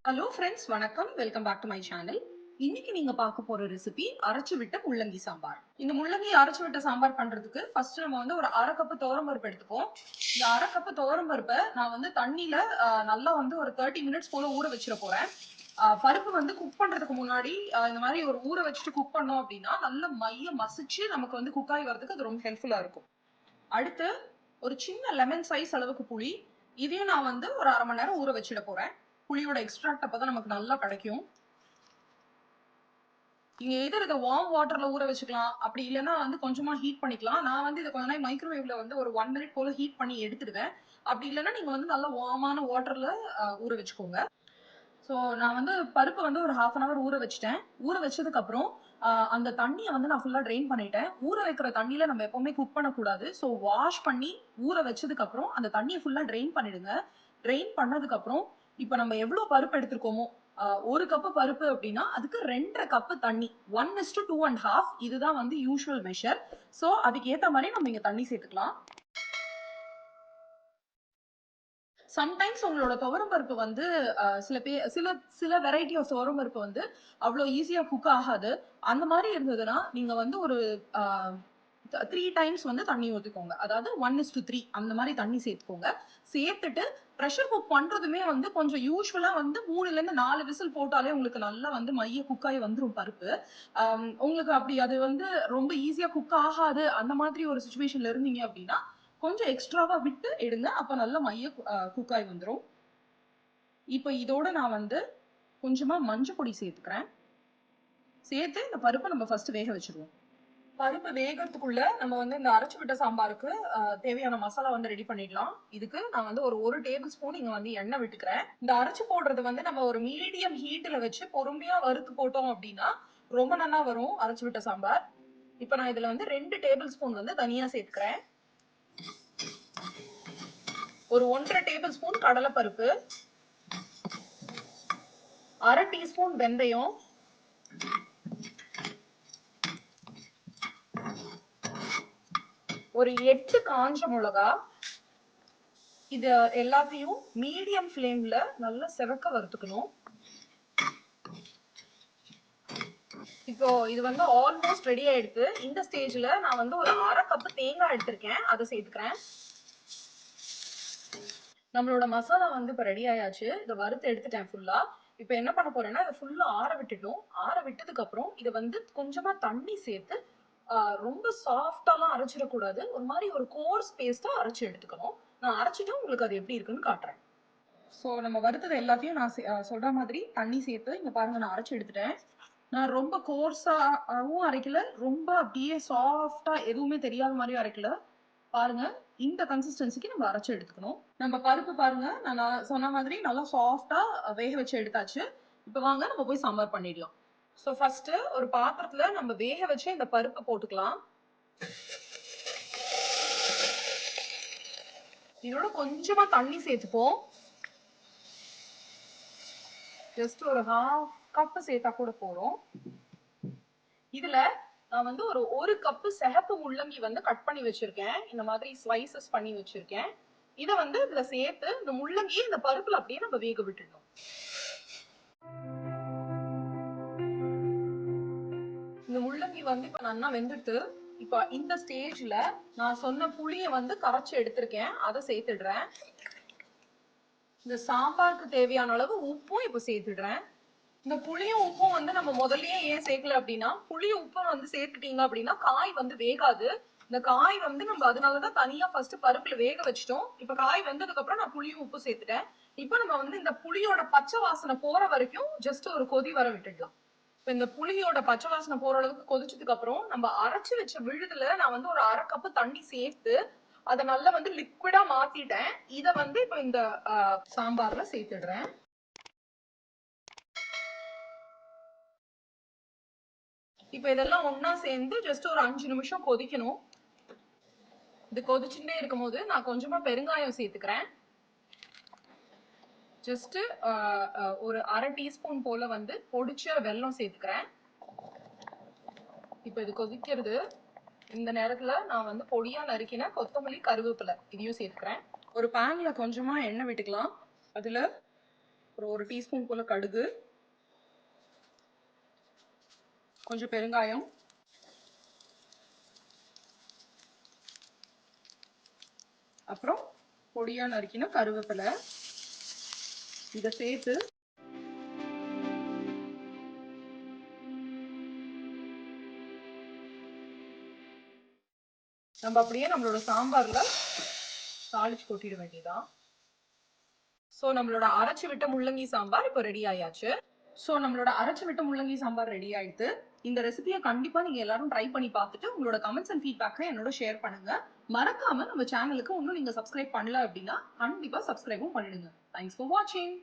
Hello friends, வணக்கம். Welcome back to my channel. இன்னைக்கு நீங்க பார்க்க போற ரெசிபி அரைச்சு விட்ட முள்ளங்கி சாம்பார். இந்த முள்ளங்கி அரைச்சு விட்ட சாம்பார் பண்றதுக்கு ஃபர்ஸ்ட் நம்ம வந்து ஒரு 1/2 கப் துவரம்பருப்பு எடுத்துப்போம். இந்த 1/2 கப் துவரம்பருப்பை நான் வந்து தண்ணியில நல்லா வந்து ஒரு 30 மினிட்ஸ் போல ஊற வச்சிட போறேன். பருப்பு வந்து குக் பண்றதுக்கு முன்னாடி இந்த மாதிரி ஒரு ஊற வச்சுட்டு குக் பண்ணோம் அப்படின்னா நல்ல மைய மசிச்சு நமக்கு வந்து குக் ஆகி வரதுக்கு அது ரொம்ப ஹெல்ப்ஃபுல்லா இருக்கும். அடுத்து ஒரு சின்ன லெமன் சைஸ் அளவுக்கு புளி, இதையும் நான் வந்து ஒரு 1/2 மணி நேரம் ஊற வச்சிட போறேன். புளியோட எக்ஸ்ட்ராக்ட் அப்பதான் நமக்கு நல்லா கிடைக்கும். நீங்க எதிர் இதை வார்ம் வாட்டர்ல ஊற வச்சுக்கலாம், அப்படி இல்லைன்னா வந்து கொஞ்சமா ஹீட் பண்ணிக்கலாம். நான் வந்து இதை கொஞ்ச நேரம் மைக்ரோவேவ்ல வந்து ஒரு 1 மினிட் போல ஹீட் பண்ணி எடுத்துடுவேன். அப்படி இல்லைன்னா நீங்க வந்து நல்லா வார்மான வாட்டர்ல ஊற வச்சுக்கோங்க. ஸோ நான் வந்து பருப்பு வந்து ஒரு 1/2 அன் அவர் ஊற வச்சுட்டேன். ஊற வச்சதுக்கு அப்புறம் அந்த தண்ணியை வந்து நான் ஃபுல்லா ட்ரெயின் பண்ணிட்டேன். ஊற வைக்கிற தண்ணியில நம்ம எப்பவுமே குக் பண்ணக்கூடாது. ஸோ வாஷ் பண்ணி ஊற வச்சதுக்கு அப்புறம் அந்த தண்ணியை ஃபுல்லா ட்ரெயின் பண்ணிடுங்க. ட்ரெயின் பண்ணதுக்கு அப்புறம் இப்ப நம்ம எவ்வளவு பருப்பு எடுத்திருக்கோமோ, 1 கப் பருப்பு அப்படின்னா அதுக்கு 2.5 கப் தண்ணி, 1:2.5 இதுதான் வந்து யூஷுவல் மெஷர். ஸோ அதுக்கு ஏத்த மாதிரி நம்ம இங்க தண்ணி சேர்த்துக்கலாம். சம்டைம்ஸ் உங்களோட துவரம் பருப்பு வந்து சில வெரைட்டி ஆஃப் துவரம் பருப்பு வந்து அவ்வளோ ஈஸியா குக் ஆகாது. அந்த மாதிரி இருந்ததுன்னா நீங்க வந்து ஒரு 3 டைம்ஸ் வந்து தண்ணி ஊற்றிக்கோங்க. அதாவது 1:3 அந்த மாதிரி தண்ணி சேர்த்துக்கோங்க. சேர்த்துட்டு ப்ரெஷர் குக் பண்றதுமே வந்து கொஞ்சம் யூஸ்வலா வந்து 3ல இருந்து 4 விசில் போட்டாலே உங்களுக்கு நல்லா வந்து மைய குக் ஆகி வந்துடும் பருப்பு. உங்களுக்கு அப்படி அது வந்து ரொம்ப ஈஸியா குக் ஆகாது அந்த மாதிரி ஒரு சுச்சுவேஷன்ல இருந்தீங்க அப்படின்னா கொஞ்சம் எக்ஸ்ட்ராவா விட்டு எடுங்க. அப்ப நல்ல மைய குக் ஆகி வந்துடும். இப்ப இதோட நான் வந்து கொஞ்சமா மஞ்சள் பொடி சேர்த்துக்கிறேன். சேர்த்து இந்த பருப்பை நம்ம ஃபர்ஸ்ட் வேக வச்சிருவோம். பருப்பு வேகறதுக்குள்ள நம்ம வந்து இந்த அரைச்சு விட்ட சாம்பாருக்கு தேவையான மசாலா வந்து ரெடி பண்ணிடலாம். இதுக்கு நான் வந்து ஒரு டேபிள் ஸ்பூன் இங்க வந்து எண்ணெய் விட்டுக்கிறேன். இந்த அரைச்சு போடுறது வந்து நம்ம ஒரு மீடியம் ஹீட்ல வச்சு பொறுமையா வறுத்து போட்டோம் அப்படின்னா ரொம்ப நல்லா வரும் அரைச்சு விட்ட சாம்பார். இப்ப நான் இதுல வந்து 2 டேபிள் ஸ்பூன் வந்து தனியா சேர்த்துக்கிறேன். ஒரு 1.5 டேபிள் ஸ்பூன் கடலை பருப்பு, 1/2 டீஸ்பூன் வெந்தயம், ஒரு 8 காஞ்ச மிளகா. இது எல்லாத்தையும் மீடியம் ஃப்ளேம்ல நல்லா செவக்க வறுத்துக்கணும். இப்போ இது வந்து ஆல்மோஸ்ட் ரெடி ஆயிடுது. இந்த ஸ்டேஜ்ல நான் வந்து ஒரு 1/2 கப் தேங்காய் எடுத்திருக்கேன், அதை சேர்த்துக்கிறேன். நம்மளோட மசாலா வந்து இப்ப ரெடி ஆயாச்சு. இதை வறுத்து எடுத்துட்டேன் ஃபுல்லா. இப்ப என்ன பண்ண போறேன்னா இதை ஃபுல்லா ஆற விட்டுட்டோம். ஆற விட்டதுக்கு அப்புறம் இதை வந்து கொஞ்சமா தண்ணி சேர்த்து ரொம்ப சாஃப்டாலாம் அரைச்சிடக்கூடாது. ஒரு மாதிரி ஒரு கோர்ஸ் பேஸ்டா அரைச்சு எடுத்துக்கணும். நான் அரைச்சிட்டு உங்களுக்கு அது எப்படி இருக்குன்னு காட்டுறேன். ஸோ நம்ம வறுத்தது எல்லாத்தையும் நான் சொல்ற மாதிரி தண்ணி சேர்த்து இங்க பாருங்க நான் அரைச்சு எடுத்துட்டேன். நான் ரொம்ப கோர்ஸாவும் அரைக்கல, ரொம்ப அப்படியே சாஃப்டா எதுவுமே தெரியாத மாதிரி அரைக்கல. பாருங்க இந்த கன்சிஸ்டன்சிக்கு நம்ம அரைச்சு எடுத்துக்கணும். நம்ம பருப்பு பாருங்க நான் சொன்ன மாதிரி நல்லா சாஃப்டா வேக வச்சு எடுத்தாச்சு. இப்ப வாங்க நம்ம போய் சாம்பார் பண்ணிடலாம். ஸோ ஃபர்ஸ்ட் ஒரு பாத்திரத்துல நம்ம வேக வச்சு இந்த பருப்பை போட்டுக்கலாம். இதோட கொஞ்சமா தண்ணி சேர்த்துப்போம். ஜஸ்ட் ஒரு 1/2 கப் சேர்த்தா கூட போறோம். இதுல நான் வந்து ஒரு கப் சிகப்பு முள்ளங்கி வந்து கட் பண்ணி வச்சிருக்கேன். இந்த மாதிரி ஸ்லைசஸ் பண்ணி வச்சிருக்கேன். இத வந்து இதுல சேர்த்து இந்த முள்ளங்கி இந்த பருப்புல அப்படியே நம்ம வேக விட்டுடணும். இந்த முள்ளங்கி வந்து இப்ப நல்லா வெந்துட்டு, இப்ப இந்த ஸ்டேஜ்ல நான் சொன்ன புளிய வந்து கரைச்சு எடுத்திருக்கேன், அதை சேர்த்துடுறேன். இந்த சாம்பாருக்கு தேவையான அளவு உப்பும் இப்ப சேர்த்துடுறேன். இந்த புளியும் உப்பும் வந்து நம்ம முதல்லயே ஏன் சேர்க்கல அப்படின்னா, புளி உப்பும் வந்து சேர்த்துட்டீங்க அப்படின்னா காய் வந்து வேகாது. இந்த காய் வந்து நம்ம அதனாலதான் தனியா ஃபர்ஸ்ட் பருப்புல வேக வச்சிட்டோம். இப்ப காய் வெந்ததுக்கு அப்புறம் நான் புளியும் உப்பு சேர்த்துட்டேன். இப்ப நம்ம வந்து இந்த புளியோட பச்சை வாசனை போற வரைக்கும் ஜஸ்ட் ஒரு கொதி வர விட்டுடலாம். இப்ப இந்த புளியோட பச்சை வாசனை போற அளவுக்கு கொதிச்சதுக்கு அப்புறம் நம்ம அரைச்சு வச்ச விழுதுல நான் வந்து ஒரு 1/2 கப் தண்ணி சேர்த்து அதை நல்லா வந்து லிக்விடா மாத்திட்டேன். இத வந்து இப்ப இந்த சாம்பார்ல சேர்த்துடுறேன். இப்ப இதெல்லாம் ஒன்னா சேர்ந்து ஜஸ்ட் ஒரு 5 நிமிஷம் கொதிக்கணும். இது கொதிச்சுட்டே இருக்கும் போது நான் கொஞ்சமா பெருங்காயம் சேர்த்துக்கிறேன். ஜஸ்ட் ஒரு 1/2 டீஸ்பூன் போல வந்து பொடிச்ச வெல்லம் சேர்த்துக்கிறேன். இப்ப இது கொதிக்கிறது. இந்த நேரத்துல நான் வந்து பொடியா நறுக்கின கொத்தமல்லி, கருவேப்பிலை இதையும் சேர்த்துக்கிறேன். ஒரு பேன்ல கொஞ்சமா எண்ணெய் விட்டுக்கலாம். அதுல அப்புறம் 1 டீஸ்பூன் போல கடுகு, கொஞ்சம் பெருங்காயம், அப்புறம் பொடியா நறுக்கின கருவேப்பிலை இதை சேர்த்து நம்ம அப்படியே நம்மளோட சாம்பார்ல தாளிச்சு கொட்டிட வேண்டியதான். சோ நம்மளோட அரைச்சு விட்ட முள்ளங்கி சாம்பார் இப்போ ரெடி ஆயாச்சு. சோ நம்மளோட அரைச்சு விட்ட முள்ளங்கி சாம்பார் ரெடி ஆயிடுத்து. இந்த ரெசிபியை கண்டிப்பா நீங்க எல்லாரும் ட்ரை பண்ணி பார்த்துட்டு உங்களோட கமெண்ட்ஸ் அண்ட் ஃபீட்பேக்கை என்னோட ஷேர் பண்ணுங்க. மறக்காம நம்ம சேனலுக்கு இன்னும் நீங்க சப்ஸ்கிரைப் பண்ணல அப்படின்னா கண்டிப்பா சப்ஸ்கிரைபும் பண்ணிடுங்க. தேங்க்ஸ் ஃபார் வாட்சிங்.